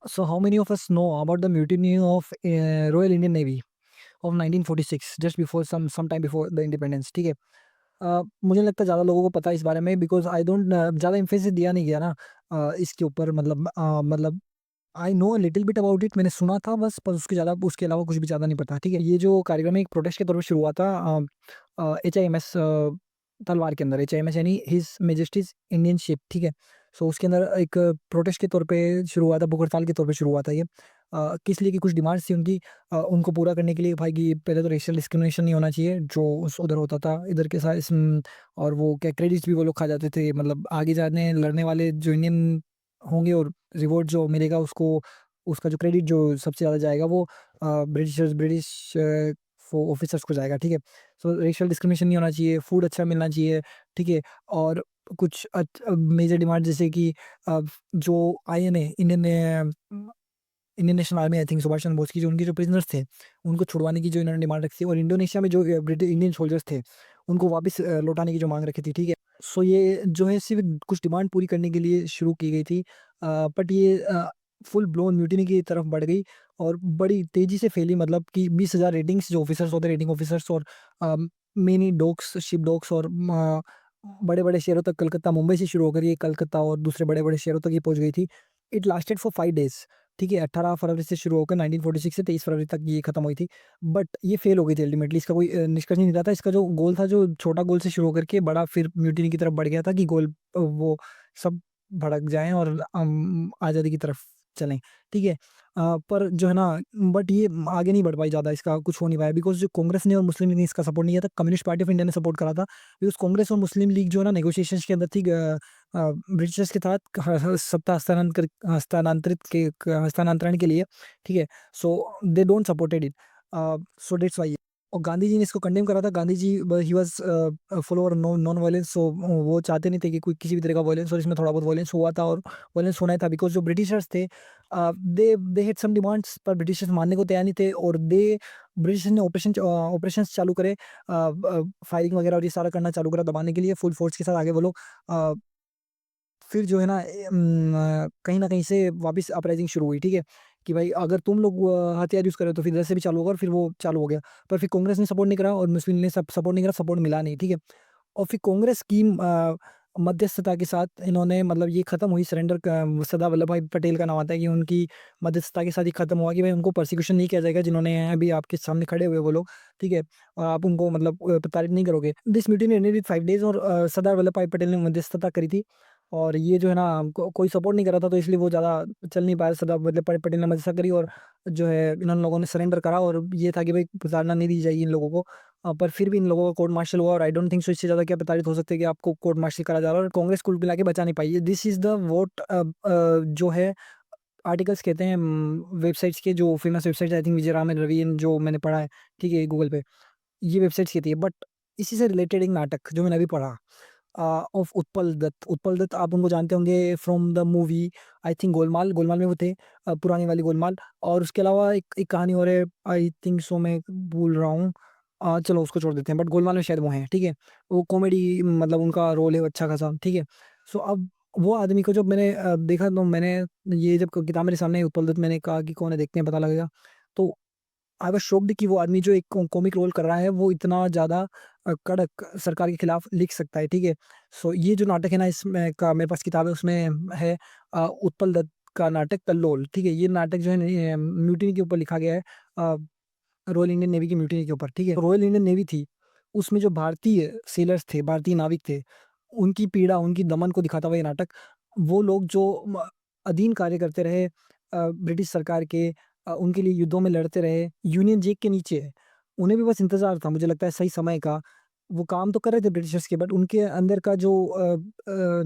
So, how many of us know about the mutiny of Royal Indian Navy of 1946, just before some time before the independence? ठीक है। मुझे लगता है ज़्यादा लोगों को पता है इस बारे में, बिकॉज़ आई डोंट ज़्यादा एम्फेसिस दिया नहीं गया ना इसके ऊपर, मतलब I know a little bit about it, मैंने सुना था बस, पर उसके अलावा कुछ भी ज़्यादा नहीं पता, ठीक है। ये जो कार्यक्रम है एक प्रोटेस्ट के तौर पे शुरू हुआ था एचआईएमएस तलवार के अंदर, एचआईएमएस यानी हिज मैजेस्टीज़ इंडियन शिप, ठीक है। सो उसके अंदर एक प्रोटेस्ट के तौर पे शुरू हुआ था, भूख हड़ताल के तौर पे शुरू हुआ था ये। किस लिए कि कुछ डिमांड्स थी उनकी, उनको पूरा करने के लिए भाई कि पहले तो रेशियल डिस्क्रिमिनेशन नहीं होना चाहिए जो उस उधर होता था, इधर के साथ और वो क्या क्रेडिट्स भी वो लोग खा जाते थे, मतलब आगे जाने लड़ने वाले जो इंडियन होंगे और रिवॉर्ड जो मिलेगा उसको, उसका जो क्रेडिट जो सबसे ज़्यादा जाएगा वो ब्रिटिश ऑफिसर्स को जाएगा, ठीक है। सो रेशियल डिस्क्रिमिनेशन नहीं होना चाहिए, फूड अच्छा मिलना चाहिए, ठीक है। और कुछ मेजर डिमांड जैसे कि जो INA Indian National Army, I think Subhash Chandra Bose की, जो उनके जो प्रिजनर्स थे, उनको छुड़वाने की जो इन्होंने डिमांड रखी थी, और इंडोनेशिया में जो ब्रिटिश इंडियन सोल्जर्स थे, उनको वापस लौटाने की जो माँग रखी थी, ठीक है। सो ये जो है सिर्फ़ कुछ डिमांड पूरी करने के लिए शुरू की गई थी। बट ये फुल ब्लोन म्यूटिनी की तरफ बढ़ गई और बड़ी तेज़ी से फैली, मतलब कि 20,000 रेटिंग्स जो ऑफिसर्स होते हैं, रेटिंग ऑफिसर्स, और मेनी डॉग्स, शिप डॉग्स, और बड़े-बड़े शहरों तक, कलकत्ता, मुंबई से शुरू होकर ये कलकत्ता और दूसरे बड़े-बड़े शहरों तक ये पहुँच गई थी। It lasted for 5 days. ठीक है, 18 फरवरी से शुरू होकर 1946 से 23 फरवरी तक ये खत्म हुई थी। बट ये फेल हो गई थी अल्टीमेटली, इसका कोई निष्कर्ष नहीं निकला था। इसका जो गोल था, जो छोटा गोल से शुरू होकर के बड़ा फिर म्यूटिनी की तरफ बढ़ गया था कि गोल वो सब भड़क जाएँ और आज़ादी की तरफ चलें, ठीक है। पर जो है ना, बट ये आगे नहीं बढ़ पाई ज़्यादा, इसका कुछ हो नहीं पाया, बिकॉज़ जो कांग्रेस ने और मुस्लिम लीग ने इसका सपोर्ट नहीं किया था, कम्युनिस्ट पार्टी ऑफ इंडिया ने सपोर्ट करा था। बिकॉज़ कांग्रेस और मुस्लिम लीग जो है ना नेगोशिएशंस के अंदर थी, ब्रिटिशर्स के साथ सत्ता हस्तांतरण के लिए, ठीक है। So they don't supported it, so that's why. और गांधी जी ने इसको कंडेम करा था। Gandhi ji he was follower non violence, so वो चाहते नहीं थे कि कोई किसी भी तरह का वायलेंस, और इसमें थोड़ा बहुत वायलेंस हुआ था, और वायलेंस होना ही था, बिकॉज़ जो ब्रिटिशर्स थे दे हैड सम डिमांड्स, पर ब्रिटिशर्स मानने को तैयार नहीं थे, और ब्रिटिशर्स ने ऑपरेशंस चालू करे, फायरिंग वगैरह और ये सारा करना चालू करा दबाने के लिए, फुल फोर्स के साथ आगे वो लोग। फिर जो है ना कहीं न कहीं से वापस अपराइज़िंग शुरू हुई, ठीक है? कि भाई अगर तुम लोग हथियार यूज़ कर रहे हो तो फिर इधर से भी चालू होगा, और फिर वो चालू हो गया। पर फिर कांग्रेस ने सपोर्ट नहीं करा और मुस्लिम ने सब सपोर्ट नहीं करा, सपोर्ट मिला नहीं, ठीक है? और फिर कांग्रेस की मध्यस्थता के साथ इन्होंने, मतलब ये खत्म हुई सरेंडर क सरदार वल्लभ भाई पटेल का नाम आता है कि उनकी मध्यस्थता के साथ ये खत्म हुआ कि भाई उनको प्रोसिक्यूशन नहीं किया जाएगा, जिन्होंने अभी आपके सामने खड़े हुए वो लोग, ठीक है? और आप उनको मतलब प्रताड़ित नहीं करोगे। This mutiny ended with 5 days, और सरदार वल्लभ भाई पटेल ने मध्यस्थता करी थी। और ये जो है ना कोई सपोर्ट नहीं कर रहा था, तो इसलिए वो ज़्यादा चल नहीं पाया। सरदार वल्लभ भाई पटेल ने मध्यस्थता करी, और जो है इन लोगों ने सरेंडर करा, और ये था कि भाई प्रताड़ना नहीं दी जाएगी इन लोगों को। पर फिर भी इन लोगों का कोर्ट मार्शल हुआ, और आई डोंट थिंक सो इससे ज़्यादा क्या प्रताड़ित हो सकते हैं कि आपको कोर्ट मार्शल करा जा रहा है, और कांग्रेस कुल मिला के बचा नहीं पाई है। दिस इज़ द वोट जो है आर्टिकल्स कहते हैं, वेबसाइट्स के जो famous websites, I think Vijay Ram and Ravi जो मैंने पढ़ा है, ठीक है, गूगल पे। ये वेबसाइट्स कहती है, बट इसी से रिलेटेड एक नाटक जो मैंने अभी पढ़ा ऑफ उत्पल दत्त। उत्पल दत्त आप उनको जानते होंगे from the movie, I think Golmaal. Golmaal में वो थे, पुरानी वाली गोलमाल। और उसके अलावा एक एक कहानी और है, आई थिंक सो, मैं भूल रहा हूँ। चलो उसको छोड़ देते हैं, बट गोलमाल में शायद वो हैं, ठीक है। वो कॉमेडी, मतलब उनका रोल है अच्छा खासा, ठीक है। सो अब वो आदमी को जब मैंने देखा, तो मैंने ये जब किताब मेरे सामने आई, उत्पल दत्त, मैंने कहा कि कौन है, देखते हैं पता लगेगा। तो आई वाज़ शॉक्ड कि वो आदमी जो एक कॉमिक रोल कर रहा है, वो इतना ज़्यादा कड़क सरकार के खिलाफ लिख सकता है, ठीक है। सो ये जो नाटक है ना, इसमें का मेरे पास किताब है, उसमें है उत्पल दत्त का नाटक कल्लोल, ठीक है। ये नाटक जो है म्यूटिनी के ऊपर लिखा गया है, अ, रॉयल इंडियन नेवी की म्यूटिनी के ऊपर, ठीक है। रॉयल इंडियन नेवी थी, उसमें जो भारतीय सेलर्स थे, भारतीय नाविक थे, उनकी पीड़ा, उनकी दमन को दिखाता हुआ ये नाटक। वो लोग जो अधीन कार्य करते रहे ब्रिटिश सरकार के, उनके लिए युद्धों में लड़ते रहे, यूनियन जैक के नीचे, उन्हें भी बस इंतज़ार था, मुझे लगता है, सही समय का। वो काम तो कर रहे थे ब्रिटिशर्स के, बट उनके अंदर का जो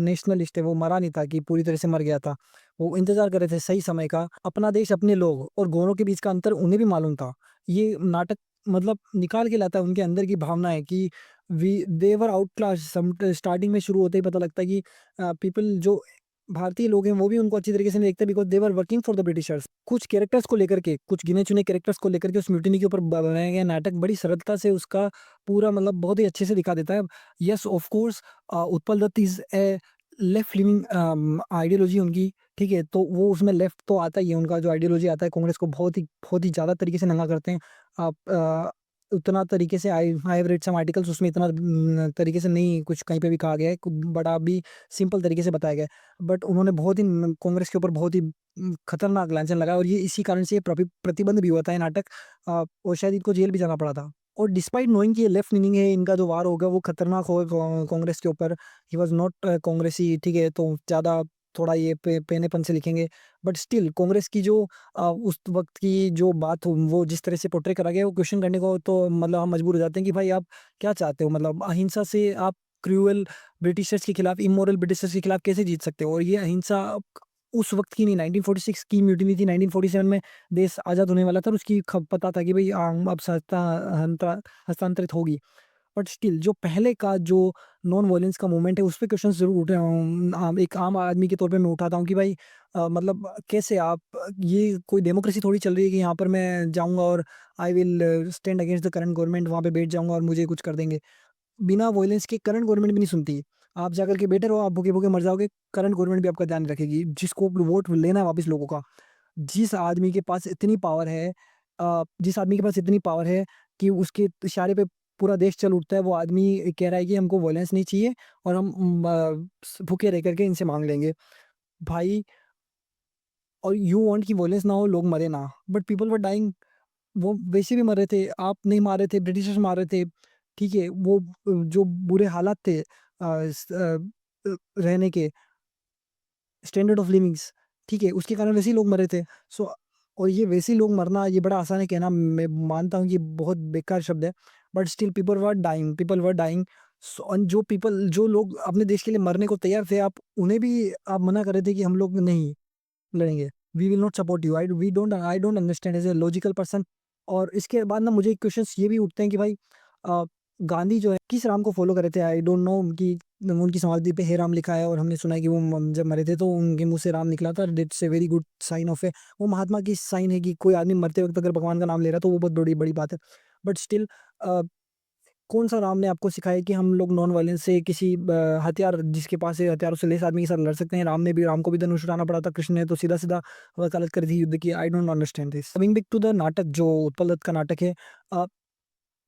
नेशनलिस्ट है, वो मरा नहीं था कि पूरी तरह से मर गया था। वो इंतज़ार कर रहे थे सही समय का। अपना देश, अपने लोग और गोरों के बीच का अंतर उन्हें भी मालूम था। ये नाटक मतलब निकाल के लाता है उनके अंदर की भावनाएँ कि we they were आउटक्लास्ड। Some starting में शुरू होते ही पता लगता है कि पीपल जो भारतीय लोग हैं, वो भी उनको अच्छी तरीके से नहीं देखते, because they were working for the Britishers. कुछ कैरेक्टर्स को लेकर के, कुछ गिने-चुने कैरेक्टर्स को लेकर के उस म्यूटिनी के ऊपर बनाया गया नाटक बड़ी सरलता से उसका पूरा, मतलब बहुत ही अच्छे से दिखा देता है। Yes, of course Utpal Dutt is a left living ideology उनकी, ठीक है? तो वो उसमें लेफ्ट तो आता ही है, उनका जो आइडियोलॉजी आता है कांग्रेस को बहुत ही ज़्यादा तरीके से नंगा करते हैं। आप उतना तरीके से I I have read some articles, उसमें इतना तरीके से नहीं कुछ कहीं पे भी कहा गया है, बड़ा भी सिंपल तरीके से बताया गया है। बट उन्होंने बहुत ही कांग्रेस के ऊपर बहुत ही खतरनाक लांछन लगाया और ये इसी कारण से ये प्रतिबंध भी हुआ था ये नाटक, और शायद इनको जेल भी जाना पड़ा था। और डिस्पाइट नोइंग कि ये लेफ्ट लीनिंग है, इनका जो वार होगा वो खतरनाक होगा कांग्रेस के ऊपर। ही वाज़ नॉट कांग्रेसी, ठीक है? तो ज़्यादा थोड़ा ये पेनेपन से लिखेंगे। बट स्टिल कांग्रेस की जो उस वक़्त की जो बात हो, वो जिस तरह से पोर्ट्रे करा गया है, वो क्वेश्चन करने को तो मतलब हम मजबूर हो जाते हैं कि भाई आप क्या चाहते हो? मतलब अहिंसा से आप क्रूअल ब्रिटिशर्स के खिलाफ, इमोरल ब्रिटिशर्स के खिलाफ कैसे जीत सकते हो? और ये अहिंसा उस वक़्त की नहीं, 1946 की म्यूटिनी थी, 1947 में देश आज़ाद होने वाला था और उसकी पता था कि भई अब सत्ता हस्तांतरित होगी। बट स्टिल जो पहले का जो नॉन वायलेंस का मूवमेंट है, उस पे क्वेश्चंस ज़रूर उठे एक आम आदमी के तौर पे मैं उठाता हूँ कि भाई मतलब कैसे आप ये कोई डेमोक्रेसी थोड़ी चल रही है कि यहाँ पर मैं जाऊँगा और I will stand against the current government, वहाँ पे बैठ जाऊँगा और मुझे कुछ कर देंगे। बिना वायलेंस के करंट गवर्नमेंट भी नहीं सुनती। आप जाकर के बेटर हो, आप भूखे-भूखे मर जाओगे, करंट गवर्नमेंट भी आपका ध्यान नहीं रखेगी। जिसको वोट लेना है वापस लोगों का, जिस आदमी के पास इतनी पावर है, जिस आदमी के पास इतनी पावर है कि उसके इशारे पे पूरा देश चल उठता है, वो आदमी कह रहा है कि हमको वायलेंस नहीं चाहिए और हम भूखे रह करके इनसे माँग लेंगे। भाई, और यू वांट कि वायलेंस ना हो, लोग मरे ना, बट पीपल वर डाइंग। वो वैसे भी मर रहे थे, आप नहीं मार रहे थे, ब्रिटिशर्स मार रहे थे, ठीक है? वो जो बुरे हालात थे रहने के, स्टैंडर्ड ऑफ लिविंग्स, ठीक है? उसके कारण वैसे ही लोग मरे थे। सो और ये वैसे ही लोग मरना, ये बड़ा आसान है कहना, मैं मानता हूँ कि बहुत बेकार शब्द है, but still people were dying. So और जो लोग अपने देश के लिए मरने को तैयार थे, आप उन्हें भी आप मना कर रहे थे कि हम लोग नहीं लड़ेंगे। We will not support you. I don't understand as a logical person. और इसके बाद ना मुझे क्वेश्चंस ये भी उठते हैं कि भाई अ, गांधी जो है किस राम को फॉलो कर रहे थे? आई डोंट नो कि उनकी समाधि पे हे राम लिखा है और हमने सुना है कि वो जब मरे थे तो उनके मुँह से राम निकला था। That's a very good sign of a, वो महात्मा की साइन है कि कोई आदमी मरते वक़्त अगर भगवान का नाम ले रहा है तो वो बहुत बड़ी बात है। बट स्टिल अ कौन-सा राम ने आपको सिखाया कि हम लोग नॉन वायलेंस से किसी हथियार जिसके पास है हथियारों से लैस आदमी के साथ लड़ सकते हैं? राम को भी धनुष उठाना पड़ा था, कृष्ण ने तो सीधा-सीधा वकालत करी थी युद्ध की। I don't understand this. Coming back to the नाटक, जो उत्पल दत्त का नाटक है, अ,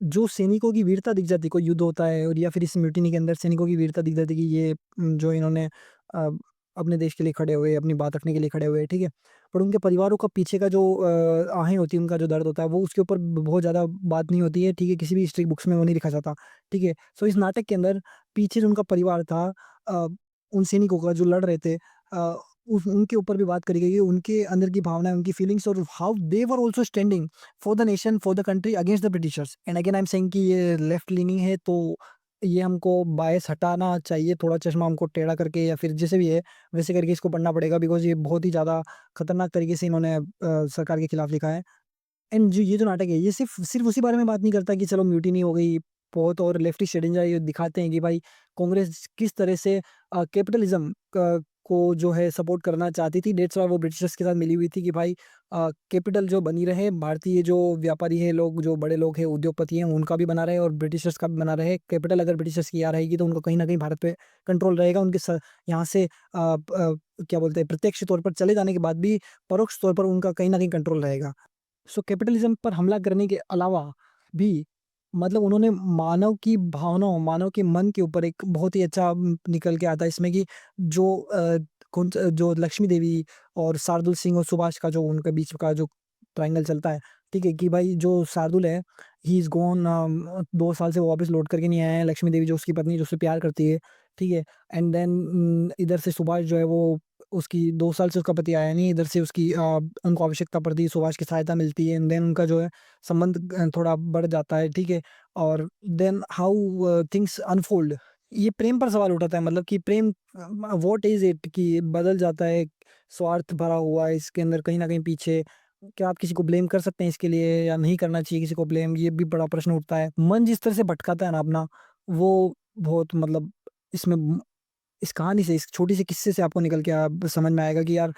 जो सैनिकों की वीरता दिख जाती है, कोई युद्ध होता है और या फिर इस म्यूटिनी के अंदर सैनिकों की वीरता दिख जाती है कि ये जो इन्होंने अ, अपने देश के लिए खड़े हुए, अपनी बात रखने के लिए खड़े हुए, ठीक है? पर उनके परिवारों का पीछे का जो आहें होती हैं, उनका जो दर्द होता है, वो उसके ऊपर बहुत ज़्यादा बात नहीं होती है, ठीक है? किसी भी हिस्ट्री बुक्स में वो नहीं लिखा जाता, ठीक है? सो इस नाटक के अंदर पीछे जो उनका परिवार था, अ, उन सैनिकों का जो लड़ रहे थे, अ, उस उनके ऊपर भी बात करी गई है, उनके अंदर की भावनाएँ, उनकी फीलिंग्स और how they were also standing for the nation, for the country against the Britishers. And again I am saying कि ये लेफ्ट लीनिंग है, तो ये हमको बायस हटाना चाहिए, थोड़ा चश्मा हमको टेढ़ा करके या फिर जैसे भी है, वैसे करके इसको पढ़ना पड़ेगा, बिकॉज़ ये बहुत ही ज़्यादा खतरनाक तरीके से इन्होंने सरकार के खिलाफ लिखा है। एंड जो ये जो नाटक है, ये सिर्फ़ सिर्फ़ उसी बारे में बात नहीं करता कि चलो म्यूटिनी हो गई, बहुत और लेफ्टिस्ट एजेंडा ये दिखाते हैं कि भाई कांग्रेस किस तरह से कैपिटलिज़्म क को जो है सपोर्ट करना चाहती थी। दैट्स व्हाई वो ब्रिटिशर्स के साथ मिली हुई थी कि भाई कैपिटल जो बनी रहे, भारतीय जो व्यापारी हैं लोग, जो बड़े लोग हैं, उद्योगपति हैं, उनका भी बना रहे और ब्रिटिशर्स का भी बना रहे। कैपिटल अगर ब्रिटिशर्स की यहाँ रहेगी तो उनको कहीं न कहीं भारत पे कंट्रोल रहेगा। उनके यहाँ से क्या बोलते हैं, प्रत्यक्ष तौर पर चले जाने के बाद भी परोक्ष तौर पर उनका कहीं न कहीं कंट्रोल रहेगा। सो कैपिटलिज्म पर हमला करने के अलावा भी मतलब उन्होंने मानव की भावनाओं, मानव के मन के ऊपर एक बहुत ही अच्छा निकल के आता है इसमें कि जो जो लक्ष्मी देवी और शार्दुल सिंह और सुभाष का जो उनके बीच का जो ट्रायंगल चलता है, ठीक है? कि भाई जो शार्दुल है, ही इज़ गॉन, 2 साल से वो वापस लौट कर के नहीं आया है। लक्ष्मी देवी जो उसकी पत्नी जो उससे प्यार करती है, ठीक है? एंड देन इधर से सुभाष जो है वो उसकी 2 साल से उसका पति आया नहीं, इधर से उसकी उनको आवश्यकता पड़ती है, सुभाष की सहायता मिलती है, एंड देन उनका जो है संबंध थोड़ा बढ़ जाता है, ठीक है? और देन हाउ थिंग्स अनफोल्ड, ये प्रेम पर सवाल उठाता है, मतलब कि प्रेम व्हाट इज़ इट कि बदल जाता है, स्वार्थ भरा हुआ है इसके अंदर कहीं न कहीं पीछे। क्या आप किसी को ब्लेम कर सकते हैं इसके लिए या नहीं करना चाहिए किसी को ब्लेम? ये भी बड़ा प्रश्न उठता है। मन जिस तरह से भटकाता है ना अपना, वो बहुत मतलब इसमें इस कहानी से, इस छोटी सी किस्से से आपको निकल के समझ में आएगा कि यार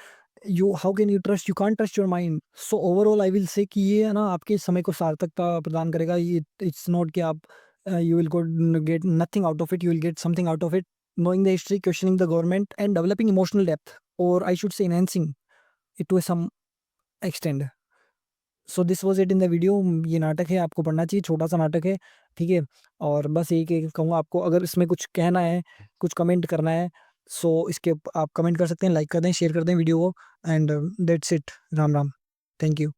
you how can you trust, you can't trust your mind. So overall I will say कि ये है ना आपके समय को सार्थकता प्रदान करेगा। ये इट्स नॉट कि आप you will go gate nothing out of it, you will get something out of it. knowing the history, questioning the government, and developing emotional depth, or I should say enhancing it to some extent. So this was it in the video. ये नाटक है, आपको पढ़ना चाहिए, छोटा सा नाटक है, ठीक है। और बस यही कहूँगा आपको, अगर इसमें कुछ कहना है, कुछ कमेंट करना है, सो इसके आप कमेंट कर सकते हैं, लाइक कर दें, शेयर कर दें वीडियो को, and that's it. Ram Ram, thank you.